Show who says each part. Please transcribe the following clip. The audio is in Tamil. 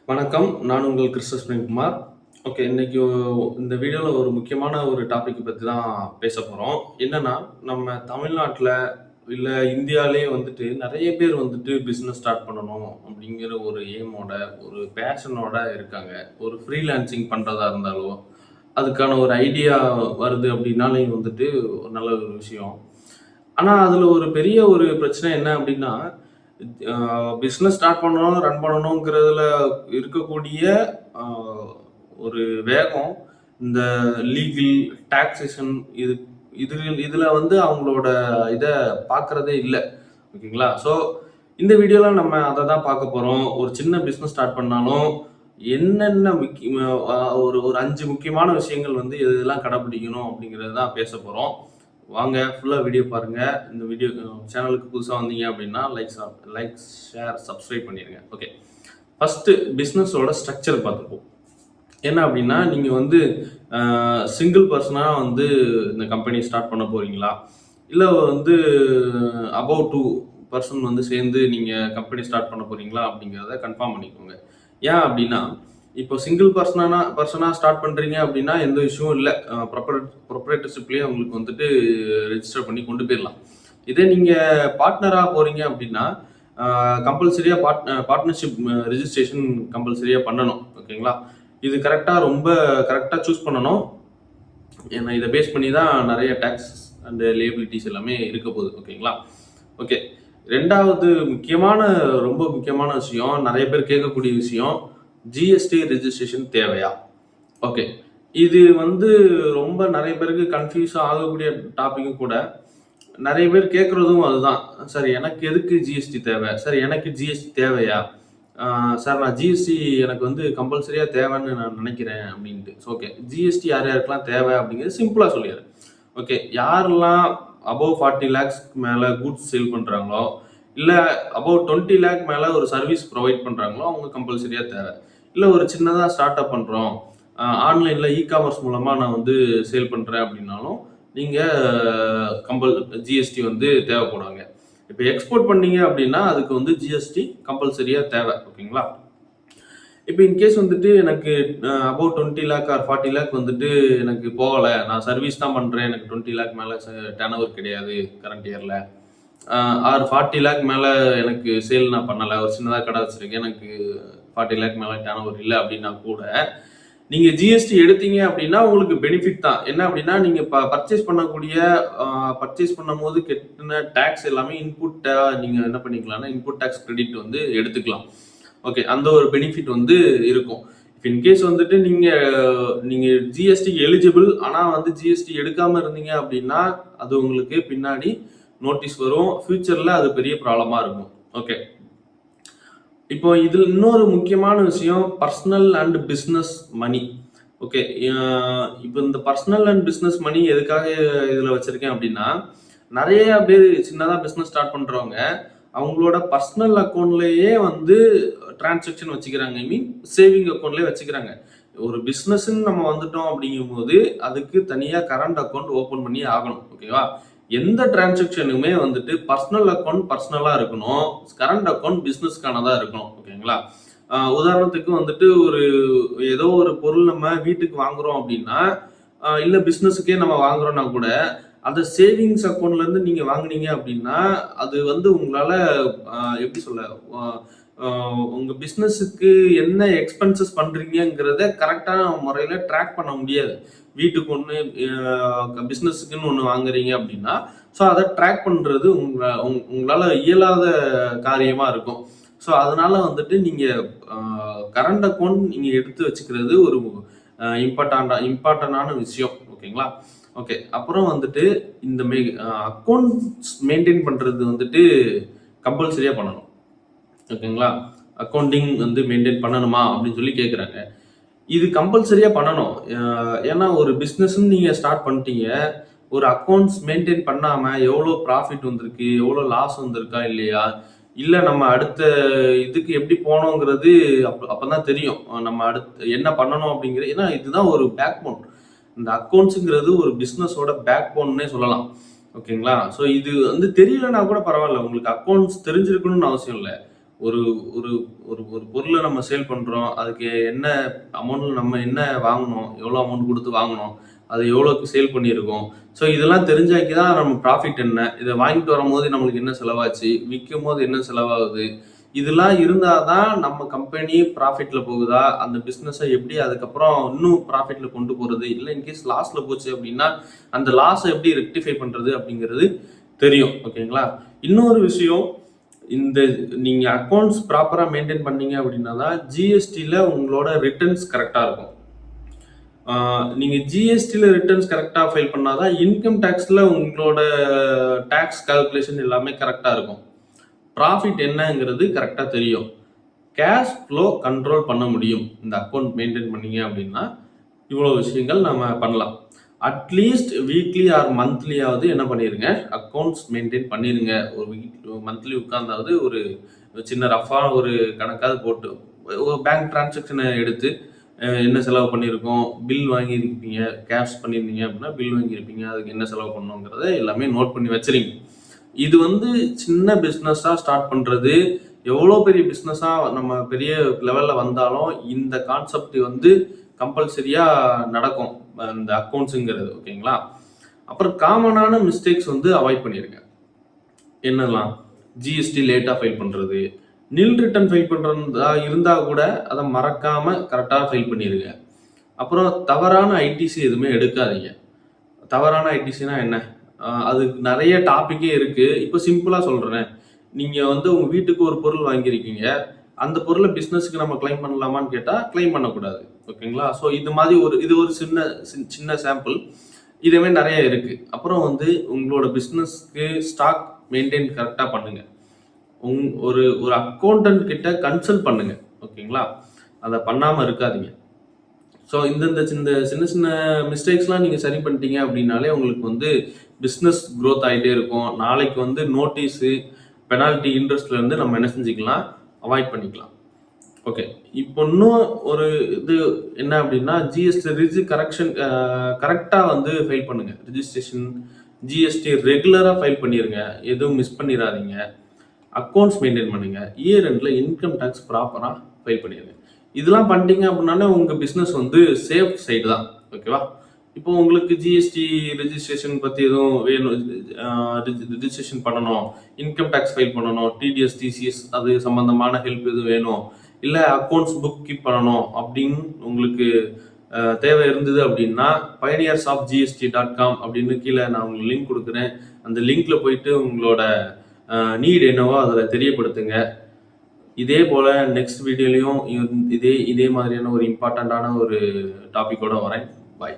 Speaker 1: வணக்கம். நான் உங்கள் கிருஷ்ணகுமார். ஓகே. இன்னைக்கு இந்த வீடியோல ஒரு முக்கியமான ஒரு டாபிக் பத்தி தான் பேசப் போறோம். என்னன்னா, நம்ம தமிழ்நாட்டுல இல்ல இந்தியாலயே வந்துட்டு நெறைய பேர் வந்துட்டு பிசினஸ் ஸ்டார்ட் பண்ணணும் அப்படிங்கிற ஒரு எய்மோட, ஒரு பேஷனோட இருக்காங்க. ஒரு ஃப்ரீலான்சிங் பண்றதா இருந்தாலும், அதுக்கான ஒரு ஐடியா வருது அப்படின்னாலே வந்துட்டு ஒரு நல்ல ஒரு விஷயம். ஆனா, அதுல ஒரு பெரிய ஒரு பிரச்சனை என்ன அப்படின்னா, பிசினஸ் ஸ்டார்ட் பண்ணணும், ரன் பண்ணணுங்கிறதுல இருக்கக்கூடிய அ ஒரு வேகம், இந்த லீகல், டாக்ஸேஷன் இது இது இதுல வந்து அவங்களோட இத பார்க்கிறதே இல்ல. ஓகேங்களா? ஸோ, இந்த வீடியோல நம்ம அத தான் பார்க்க போறோம். ஒரு சின்ன பிசினஸ் ஸ்டார்ட் பண்ணாலும், என்னென்ன ஒரு ஒரு 5 முக்கியமான விஷயங்கள் வந்து எதெல்லாம் கடைப்பிடிக்கணும் அப்படிங்கிறது தான் பேசப் போறோம். வாங்க ஃபுல்லா வீடியோ பாருங்க. இந்த வீடியோ சேனலுக்கு புதுசா வந்தீங்க அப்படின்னா லைக், ஷேர், சப்ஸ்கிரைப் பண்ணிருங்க. ஓகே. ஃபர்ஸ்ட் பிசினஸோட ஸ்ட்ரக்சர் பார்த்துப்போம். என்ன அப்படின்னா, நீங்க வந்து சிங்கிள் பர்சனா வந்து இந்த கம்பெனி ஸ்டார்ட் பண்ண போறீங்களா? இல்ல வந்து அபோவ் 2 பர்சன் வந்து சேர்ந்து நீங்க கம்பெனி ஸ்டார்ட் பண்ண போறீங்களா? அப்படிங்கிறத கன்ஃபார்ம் பண்ணிக்கோங்க. ஏன் அப்படின்னா, இப்போ சிங்கிள் பர்சனா ஸ்டார்ட் பண்றீங்க அப்படின்னா எந்த இஷ்யூவும் இல்ல. ப்ரொப்ரைட்டர்ஷிப்லயே உங்களுக்கு வந்துட்டு ரெஜிஸ்டர் பண்ணி கொண்டு போயிரலாம். இதே நீங்க பார்ட்னரா போறீங்க அப்படின்னா, கம்பல்சரியா பார்ட்னர்ஷிப் ரெஜிஸ்ட்ரேஷன் கம்பல்சரியா பண்ணணும். ஓகேங்களா? இது ரொம்ப கரெக்ட்டா சூஸ் பண்ணணும். ஏன்னா இத பேஸ் பண்ணி தான் நெறைய டாக்ஸ் அண்ட் லியபிலிட்டீஸ் எல்லாமே இருக்க போகுது. ஓகேங்களா? ஓகே. 2வது ரொம்ப முக்கியமான விஷயம், நெறைய பேர் கேட்கக்கூடிய விஷயம், ஜிஎஸ்டி ரெஜிஸ்ட்ரேஷன் தேவையா? ஓகே. இது வந்து ரொம்ப நெறைய பேருக்கு கன்ஃப்யூஸ் ஆகக்கூடிய டாபிக்கும் கூட. நெறைய பேர் கேட்கறதும் அதுதான். சார் எனக்கு எதுக்கு ஜிஎஸ்டி தேவை? சார் எனக்கு ஜிஎஸ்டி தேவையா? சார் நான் ஜிஎஸ்டி எனக்கு வந்து கம்பல்சரியா தேவைன்னு நான் நினைக்கிறேன் அப்படின்ட்டு. ஓகே. ஜிஎஸ்டி யார் யாருக்கெல்லாம் தேவை அப்படிங்கிறது சிம்பிளா சொல்லிடுறேன். ஓகே. யாரெல்லாம் அபோவ் 40 லேக்ஸ்க்கு மேல கூட்ஸ் சேல் பண்றாங்களோ, இல்ல அபோவ் 20 லேக் மேல ஒரு சர்வீஸ் ப்ரொவைட் பண்றாங்களோ, அவங்க கம்பல்சரியா தேவை. இல்ல ஒரு சின்னதா ஸ்டார்ட் அப் பண்றோம். ஆன்லைன்ல காமர்ஸ் மூலமா நான் வந்து சேல் பண்றேன் அப்படின்னாலும், நீங்க ஜிஎஸ்டி வந்து தேவைப்படுவாங்க. இப்ப எக்ஸ்போர்ட் பண்ணீங்க அப்படின்னா, அதுக்கு வந்து ஜிஎஸ்டி கம்பல்சரியா தேவை. ஓகேங்களா? இப்ப இன்கேஸ் வந்துட்டு எனக்கு அபோவ் 20 லேக் ஆர் 40 லேக் வந்துட்டு எனக்கு போகல. நான் சர்வீஸ் தான் பண்றேன். எனக்கு 20 லேக் மேல டர்ன் ஓவர் கிடையாது கரண்ட் இயர்ல. ஆர் 40 லேக் மேல எனக்கு சேல் நான் பண்ணல. ஒரு சின்னதா கடை வச்சிருக்கேன். எனக்கு 40 லேக் மேல டர்ன் ஓவர் இல்ல அப்படின்னா கூட, நீங்க ஜிஎஸ்டி எடுத்தீங்க அப்படின்னா உங்களுக்கு பெனிஃபிட் தான். என்ன அப்படின்னா, நீங்க பர்ச்சேஸ் பண்ணும்போது கட்டின டாக்ஸ் எல்லாமே நீங்க என்ன பண்ணிக்கலாம்னா, இன்புட் டாக்ஸ் கிரெடிட் வந்து எடுத்துக்கலாம். ஓகே. அந்த ஒரு பெனிஃபிட் வந்து இருக்கும். இஃப் இன்கேஸ் வந்துட்டு நீங்க நீங்க ஜிஎஸ்டி எலிஜிபிள் ஆனா வந்து ஜிஎஸ்டி எடுக்காம இருந்தீங்க அப்படின்னா, அது உங்களுக்கு பின்னாடி நோட்டீஸ் வரும். ஃபியூச்சர்ல அது பெரிய ப்ராப்ளமா இருக்கும். ஓகே. இப்போ இதுல இன்னொரு முக்கியமான விஷயம் personal and business money. Okay. இப்போ இந்த பர்சனல் அண்ட் பிசினஸ் மணி எதுக்காக இதுல வச்சிருக்கேன் அப்படின்னா, நிறைய பேர் சின்னதா பிசினஸ் ஸ்டார்ட் பண்றவங்க அவங்களோட பர்சனல் அக்கௌண்ட்லயே வந்து டிரான்சாக்ஷன் வச்சுக்கிறாங்க. ஐ மீன் சேவிங் அக்கௌண்ட்லயே வச்சுக்கிறாங்க. ஒரு பிசினஸ்ன்னு நம்ம வந்துட்டோம் அப்படிங்கும்போது அதுக்கு தனியா கரண்ட் அக்கௌண்ட் ஓபன் பண்ணி ஆகணும். ஓகேவா? எந்த டிரான்சாக்ஷனுமே வந்துட்டு பர்சனல் அக்கௌண்ட் பர்சனலா இருக்கணும். கரண்ட் அக்கௌண்ட் பிசினஸ்க்கானதா இருக்கணும். ஓகேங்களா? உதாரணத்துக்கு வந்துட்டு ஏதோ ஒரு பொருள் நம்ம வீட்டுக்கு வாங்குறோம் அப்படின்னா, இல்ல பிசினஸுக்கே நம்ம வாங்குறோம்னா கூட, அந்த சேவிங்ஸ் அக்கௌண்ட்ல இருந்து நீங்க வாங்குனீங்க அப்படின்னா, அது வந்து உங்களால எப்படி சொல்ல? அ அ உங்க பிசினஸுக்கு என்ன எக்ஸ்பென்சஸ் பண்றீங்கங்கிறத கரெக்ட்டான முறையில ட்ராக் பண்ண முடியாது. வீட்டுக்கு ஒண்ணு, பிசினஸுக்குன்னு ஒண்ணு வாங்குறீங்க அப்படின்னா, ஸோ அத ட்ராக் பண்றது உங்களால இயலாத காரியமா இருக்கும். ஸோ அதனால வந்துட்டு நீங்க அ கரண்ட் அக்கவுண்ட் நீங்க எடுத்து வச்சுக்கிறது ஒரு இம்பார்ட்டன்டான விஷயம். ஓகேங்களா? ஓகே. அப்புறம் வந்துட்டு இந்த அக்கவுண்ட்ஸ் மெயின்டெயின் பண்றது வந்துட்டு கம்பல்சரியா பண்ணணும். ஓகேங்களா? அக்கவுண்டிங் வந்து மெயின்டெயின் பண்ணணுமா அப்படின்னு சொல்லி கேட்குறாங்க. இது கம்பல்சரியா பண்ணணும். ஏன்னா ஒரு பிசினஸ்ன்னு நீங்க ஸ்டார்ட் பண்ணிட்டீங்க. ஒரு அக்கவுண்ட்ஸ் மெயின்டெயின் பண்ணாம எவ்வளோ ப்ராஃபிட் வந்திருக்கு, எவ்வளோ லாஸ் வந்திருக்கா இல்லையா? இல்ல நம்ம அடுத்த இதுக்கு எப்படி போனோங்கிறது அப்பதான் தெரியும். நம்ம அடுத்து என்ன பண்ணணும் அப்படிங்கிறது. ஏன்னா இதுதான் ஒரு பேக் போன். இந்த அக்கவுண்ட்ஸ்ங்கிறது ஒரு பிசினஸோட பேக் போன்னே சொல்லலாம். ஓகேங்களா? ஸோ இது வந்து தெரியலன்னா கூட பரவாயில்ல. உங்களுக்கு அக்கவுண்ட்ஸ் தெரிஞ்சிருக்கணும்னு அவசியம் இல்ல. ஒரு ஒரு ஒரு ஒரு பொருளை நம்ம சேல் பண்ணுறோம், அதுக்கு என்ன அமௌண்ட்டில் நம்ம என்ன வாங்கணும், எவ்வளோ அமௌண்ட் கொடுத்து வாங்கணும், அது எவ்வளோக்கு சேல் பண்ணியிருக்கோம். ஸோ இதெல்லாம் தெரிஞ்சாக்கி தான் நம்ம ப்ராஃபிட் என்ன, இதை வாங்கிட்டு வரும்போது நம்மளுக்கு என்ன செலவாச்சு, விற்கும் போது என்ன செலவாகுது, இதெல்லாம் இருந்தால் தான் நம்ம கம்பெனி ப்ராஃபிட்டில் போகுதா, அந்த பிஸ்னஸை எப்படி அதுக்கப்புறம் இன்னும் ப்ராஃபிட்டில் கொண்டு போகிறது, இல்லை இன்கேஸ் லாஸில் போச்சு அப்படின்னா அந்த லாஸை எப்படி ரெக்டிஃபை பண்ணுறது அப்படிங்கிறது தெரியும். ஓகேங்களா? இன்னொரு விஷயம், இந்த நீங்கள் அக்கௌண்ட்ஸ் ப்ராப்பராக மெயின்டைன் பண்ணீங்க அப்படின்னா தான் ஜிஎஸ்டியில் உங்களோட ரிட்டர்ன்ஸ் கரெக்டாக இருக்கும். நீங்கள் ஜிஎஸ்டியில் ரிட்டர்ன்ஸ் கரெக்டாக ஃபைல் பண்ணால் தான் இன்கம் டேக்ஸில் உங்களோட டேக்ஸ் கால்குலேஷன் எல்லாமே கரெக்டாக இருக்கும். ப்ராஃபிட் என்னங்கிறது கரெக்டாக தெரியும். கேஷ் ஃப்ளோ கண்ட்ரோல் பண்ண முடியும். இந்த அக்கௌண்ட் மெயின்டைன் பண்ணீங்க அப்படின்னா இவ்வளோ விஷயங்கள் நம்ம பண்ணலாம். அட்லீஸ்ட் வீக்லி ஆர் மந்த்லியாவது என்ன பண்ணிடுங்க, அக்கௌண்ட்ஸ் மெயின்டைன் பண்ணிடுங்க. ஒரு மந்த்லி உட்கார்ந்தாவது ஒரு சின்ன ரஃபாக ஒரு கணக்காவது போட்டு ஒரு பேங்க் டிரான்சாக்ஷனை எடுத்து என்ன செலவு பண்ணியிருக்கோம், பில் வாங்கியிருப்பீங்க, கேஷ் பண்ணியிருந்தீங்க அப்படின்னா பில் வாங்கியிருப்பீங்க, அதுக்கு என்ன செலவு பண்ணணுங்கிறத எல்லாமே நோட் பண்ணி வச்சுருங்க. இது சின்ன பிஸ்னஸாக ஸ்டார்ட் பண்ணுறது, எவ்வளோ பெரிய பிஸ்னஸாக நம்ம பெரிய லெவலில் வந்தாலும் இந்த கான்செப்ட் கம்பல்சரியாக நடக்கும், இந்த அக்கௌண்ட்ஸுங்கிறது. ஓகேங்களா? அப்புறம் காமனான மிஸ்டேக்ஸ் அவாய்ட் பண்ணிடுங்க. என்னெல்லாம்? ஜிஎஸ்டி லேட்டாக ஃபைல் பண்ணுறது, நில் ரிட்டர்ன் ஃபைல் பண்ணுறதா இருந்தால் கூட அதை மறக்காமல் கரெக்டாக ஃபைல் பண்ணிடுங்க. அப்புறம் தவறான ஐடிசி எதுவுமே எடுக்காதீங்க. தவறான ஐடிசினா என்ன? அதுக்கு நிறைய டாப்பிக்கே இருக்குது. இப்போ சிம்பிளாக சொல்கிறேன். நீங்கள் உங்கள் வீட்டுக்கு ஒரு பொருள் வாங்கியிருக்கீங்க, அந்த பொருளை பிஸ்னஸுக்கு நம்ம கிளைம் பண்ணலாமான்னு கேட்டால் கிளைம் பண்ணக்கூடாது. ஓகேங்களா? ஸோ இது ஒரு சின்ன சாம்பிள். இதுவே நிறைய இருக்குது. அப்புறம் உங்களோட பிஸ்னஸ்க்கு ஸ்டாக் மெயின்டைன் கரெக்டாக பண்ணுங்கள். ஒரு அக்கௌண்டன்ட் கிட்ட கன்சல்ட் பண்ணுங்க. ஓகேங்களா? அதை பண்ணாமல் இருக்காதீங்க. ஸோ இந்த சின்ன சின்ன மிஸ்டேக்ஸ்லாம் நீங்கள் சரி பண்ணிட்டீங்க அப்படின்னாலே உங்களுக்கு பிஸ்னஸ் க்ரோத் ஆகிட்டே இருக்கும். நாளைக்கு நோட்டீஸு, பெனால்ட்டி, இன்ட்ரெஸ்ட்லேருந்து நம்ம என்ன செஞ்சுக்கலாம், அவாய்ட் பண்ணிக்கலாம். ஓகே, இப்போ இன்னும் ஒரு இது என்ன அப்படின்னா, ஜிஎஸ்டி கரெக்டாக ஃபைல் பண்ணுங்க. ரிஜிஸ்ட்ரேஷன் ஜிஎஸ்டி ரெகுலராக ஃபைல் பண்ணிடுங்க. எதுவும் மிஸ் பண்ணிடாதீங்க. அக்கௌண்ட்ஸ் மெயின்டைன் பண்ணுங்க. இயர் எண்டில் இன்கம் டேக்ஸ் ப்ராப்பராக ஃபைல் பண்ணிடுங்க. இதெல்லாம் பண்ணிட்டீங்க அப்படின்னாலே உங்கள் பிஸ்னஸ் சேஃப் சைடு தான். ஓகேவா? இப்போ உங்களுக்கு ஜிஎஸ்டி ரெஜிஸ்ட்ரேஷன் பற்றி எதுவும் வேணும், ரிஜிஸ்ட்ரேஷன் பண்ணணும், இன்கம் டேக்ஸ் ஃபைல் பண்ணணும், டிடிஎஸ் டிசிஎஸ் அது சம்மந்தமான ஹெல்ப் எதுவும் வேணும், இல்லை அக்கௌண்ட்ஸ் புக் கீப் பண்ணணும் அப்படின்னு உங்களுக்கு தேவை இருந்தது அப்படின்னா pioneersofgst.com அப்படின்னு கீழே நான் உங்களுக்கு லிங்க் கொடுக்குறேன். அந்த லிங்க்ல போயிட்டு உங்களோட நீட் என்னவோ அதில் தெரியப்படுத்துங்க. இதே போல் நெக்ஸ்ட் வீடியோலையும் இதே மாதிரியான ஒரு இம்பார்ட்டண்ட்டான ஒரு டாப்பிக்கோட வரேன். பாய்.